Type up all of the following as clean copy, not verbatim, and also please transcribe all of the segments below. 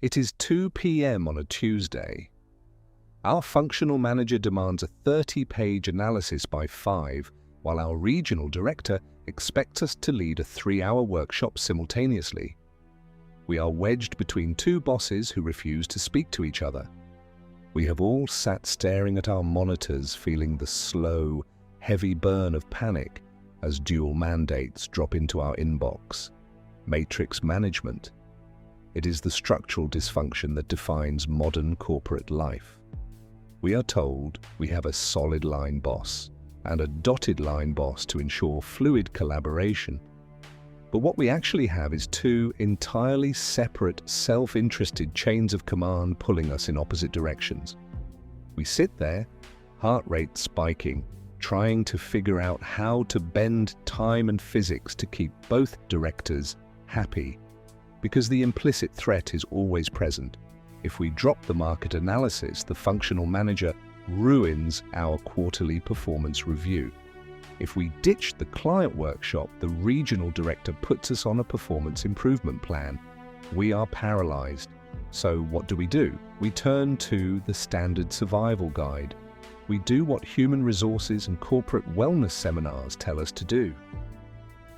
It is 2 p.m. on a Tuesday. Our functional manager demands a 30-page analysis by 5, while our regional director expects us to lead a 3-hour workshop simultaneously. We are wedged between two bosses who refuse to speak to each other. We have all sat staring at our monitors, feeling the slow, heavy burn of panic as dual mandates drop into our inbox. Matrix management. It is the structural dysfunction that defines modern corporate life. We are told we have a solid line boss and a dotted line boss to ensure fluid collaboration. But what we actually have is two entirely separate, self-interested chains of command pulling us in opposite directions. We sit there, heart rate spiking, trying to figure out how to bend time and physics to keep both directors happy, because the implicit threat is always present. If we drop the market analysis, the functional manager ruins our quarterly performance review. If we ditch the client workshop, the regional director puts us on a performance improvement plan. We are paralyzed. So what do? We turn to the standard survival guide. We do what human resources and corporate wellness seminars tell us to do.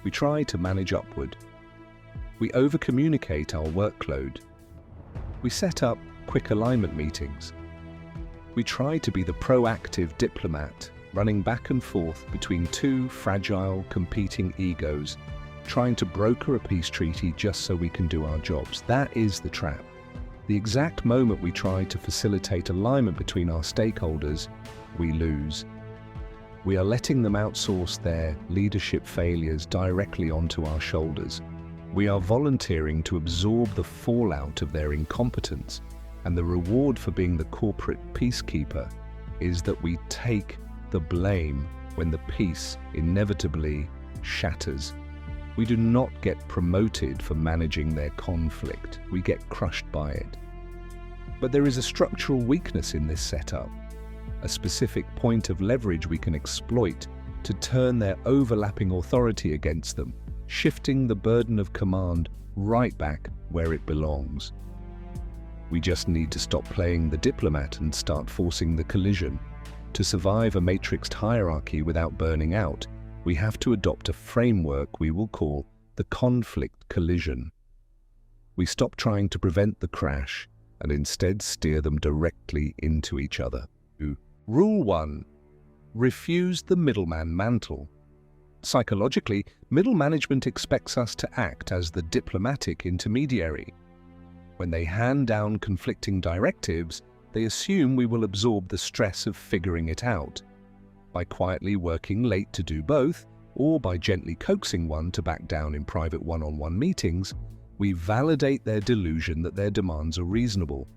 We try to manage upward. We overcommunicate our workload. We set up quick alignment meetings. We try to be the proactive diplomat, running back and forth between two fragile, competing egos, trying to broker a peace treaty just so we can do our jobs. That is the trap. The exact moment we try to facilitate alignment between our stakeholders, we lose. We are letting them outsource their leadership failures directly onto our shoulders. We are volunteering to absorb the fallout of their incompetence, and the reward for being the corporate peacekeeper is that we take the blame when the peace inevitably shatters. We do not get promoted for managing their conflict. We get crushed by it. But there is a structural weakness in this setup, a specific point of leverage we can exploit to turn their overlapping authority against them, shifting the burden of command right back where it belongs. We just need to stop playing the diplomat and start forcing the collision. To survive a matrixed hierarchy without burning out, we have to adopt a framework we will call the conflict collision. We stop trying to prevent the crash and instead steer them directly into each other. Rule 1. Refuse the middleman mantle. Psychologically, middle management expects us to act as the diplomatic intermediary. When they hand down conflicting directives, they assume we will absorb the stress of figuring it out. By quietly working late to do both, or by gently coaxing one to back down in private one-on-one meetings, we validate their delusion that their demands are reasonable.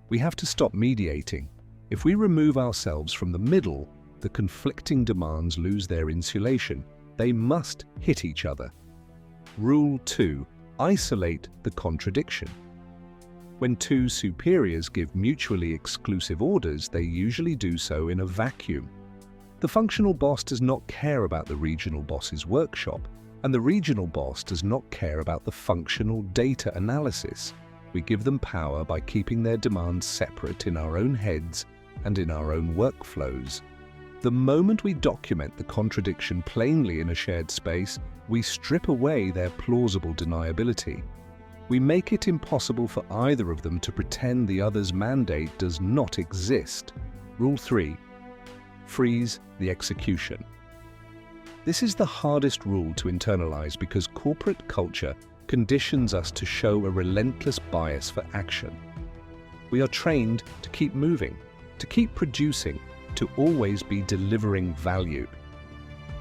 We have to stop mediating. If we remove ourselves from the middle, the conflicting demands lose their insulation. They must hit each other. Rule 2. Isolate the contradiction. When two superiors give mutually exclusive orders, they usually do so in a vacuum. The functional boss does not care about the regional boss's workshop, and the regional boss does not care about the functional data analysis. We give them power by keeping their demands separate in our own heads and in our own workflows. The moment we document the contradiction plainly in a shared space, we strip away their plausible deniability. We make it impossible for either of them to pretend the other's mandate does not exist. Rule 3. Freeze the execution. This is the hardest rule to internalize because corporate culture conditions us to show a relentless bias for action. We are trained to keep moving, to keep producing, to always be delivering value.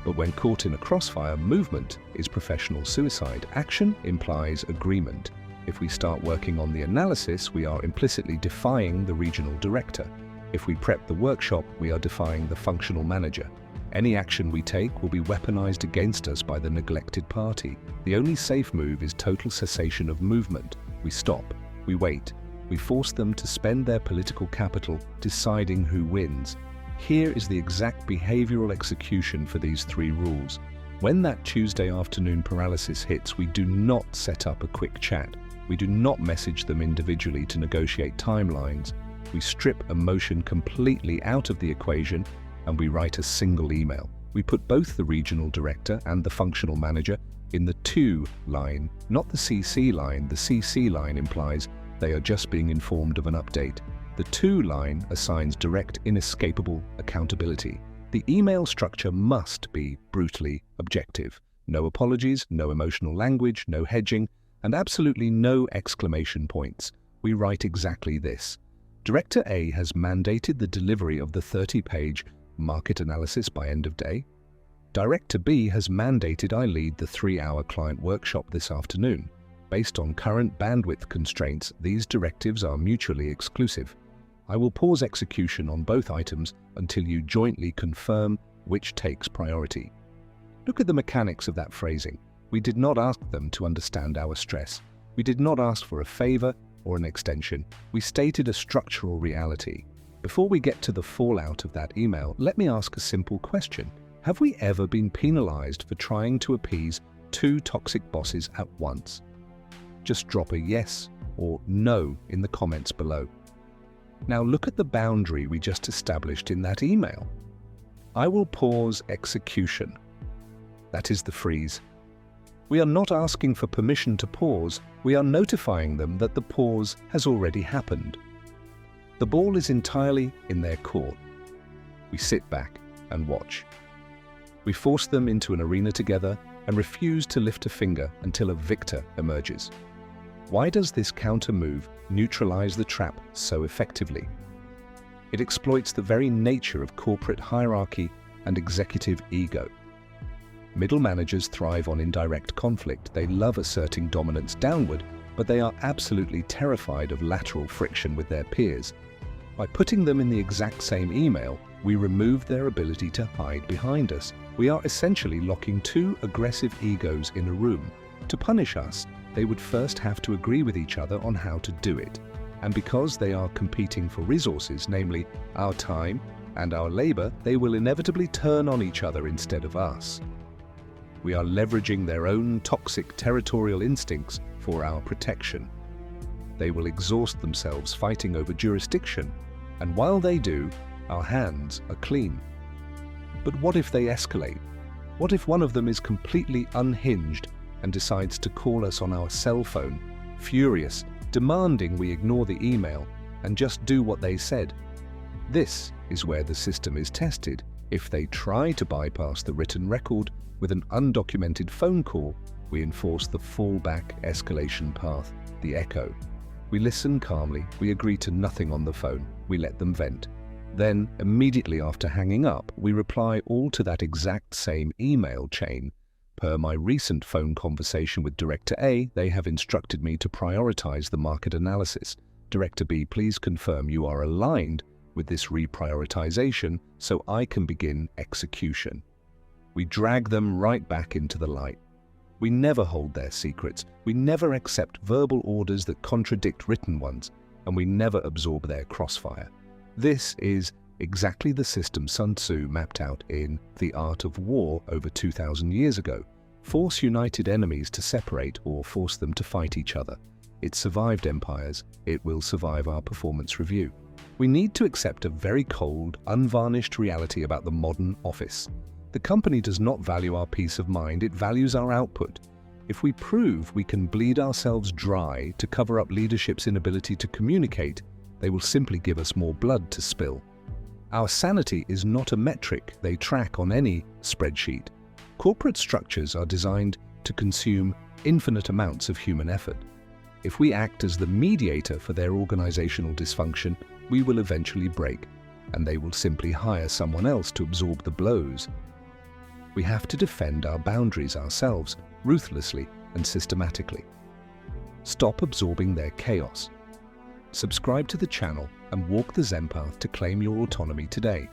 But when caught in a crossfire, movement is professional suicide. Action implies agreement. If we start working on the analysis, we are implicitly defying the regional director. If we prep the workshop, we are defying the functional manager. Any action we take will be weaponized against us by the neglected party. The only safe move is total cessation of movement. We stop, we wait, we force them to spend their political capital deciding who wins. Here is the exact behavioral execution for these 3 rules. When that Tuesday afternoon paralysis hits, we do not set up a quick chat. We do not message them individually to negotiate timelines. We strip emotion completely out of the equation and we write a single email. We put both the regional director and the functional manager in the to line, not the CC line. The CC line implies they are just being informed of an update. The to line assigns direct, inescapable accountability. The email structure must be brutally objective. No apologies, no emotional language, no hedging, and absolutely no exclamation points. We write exactly this. Director A has mandated the delivery of the 30-page market analysis by end of day. Director B has mandated I lead the 3-hour client workshop this afternoon. Based on current bandwidth constraints, these directives are mutually exclusive. I will pause execution on both items until you jointly confirm which takes priority. Look at the mechanics of that phrasing. We did not ask them to understand our stress. We did not ask for a favor or an extension. We stated a structural reality. Before we get to the fallout of that email, let me ask a simple question. Have we ever been penalized for trying to appease 2 toxic bosses at once? Just drop a yes or no in the comments below. Now look at the boundary we just established in that email. I will pause execution. That is the freeze. We are not asking for permission to pause, we are notifying them that the pause has already happened. The ball is entirely in their court. We sit back and watch. We force them into an arena together and refuse to lift a finger until a victor emerges. Why does this counter move neutralize the trap so effectively? It exploits the very nature of corporate hierarchy and executive ego. Middle managers thrive on indirect conflict. They love asserting dominance downward, but they are absolutely terrified of lateral friction with their peers. By putting them in the exact same email, we remove their ability to hide behind us. We are essentially locking 2 aggressive egos in a room. To punish us, they would first have to agree with each other on how to do it. And because they are competing for resources, namely our time and our labor, they will inevitably turn on each other instead of us. We are leveraging their own toxic territorial instincts for our protection. They will exhaust themselves fighting over jurisdiction, and while they do, our hands are clean. But what if they escalate? What if one of them is completely unhinged and decides to call us on our cell phone, furious, demanding we ignore the email and just do what they said? This is where the system is tested. If they try to bypass the written record with an undocumented phone call, we enforce the fallback escalation path, the echo. We listen calmly, we agree to nothing on the phone, we let them vent. Then, immediately after hanging up, we reply all to that exact same email chain. Per my recent phone conversation with Director A, they have instructed me to prioritize the market analysis. Director B, please confirm you are aligned with this reprioritization so I can begin execution. We drag them right back into the light. We never hold their secrets, we never accept verbal orders that contradict written ones, and we never absorb their crossfire. This is exactly the system Sun Tzu mapped out in The Art of War over 2,000 years ago. Force united enemies to separate or force them to fight each other. It survived empires, it will survive our performance review. We need to accept a very cold, unvarnished reality about the modern office. The company does not value our peace of mind, it values our output. If we prove we can bleed ourselves dry to cover up leadership's inability to communicate, they will simply give us more blood to spill. Our sanity is not a metric they track on any spreadsheet. Corporate structures are designed to consume infinite amounts of human effort. If we act as the mediator for their organizational dysfunction, we will eventually break, and they will simply hire someone else to absorb the blows. We have to defend our boundaries ourselves, ruthlessly and systematically. Stop absorbing their chaos. Subscribe to the channel and walk the ZenPath to claim your autonomy today.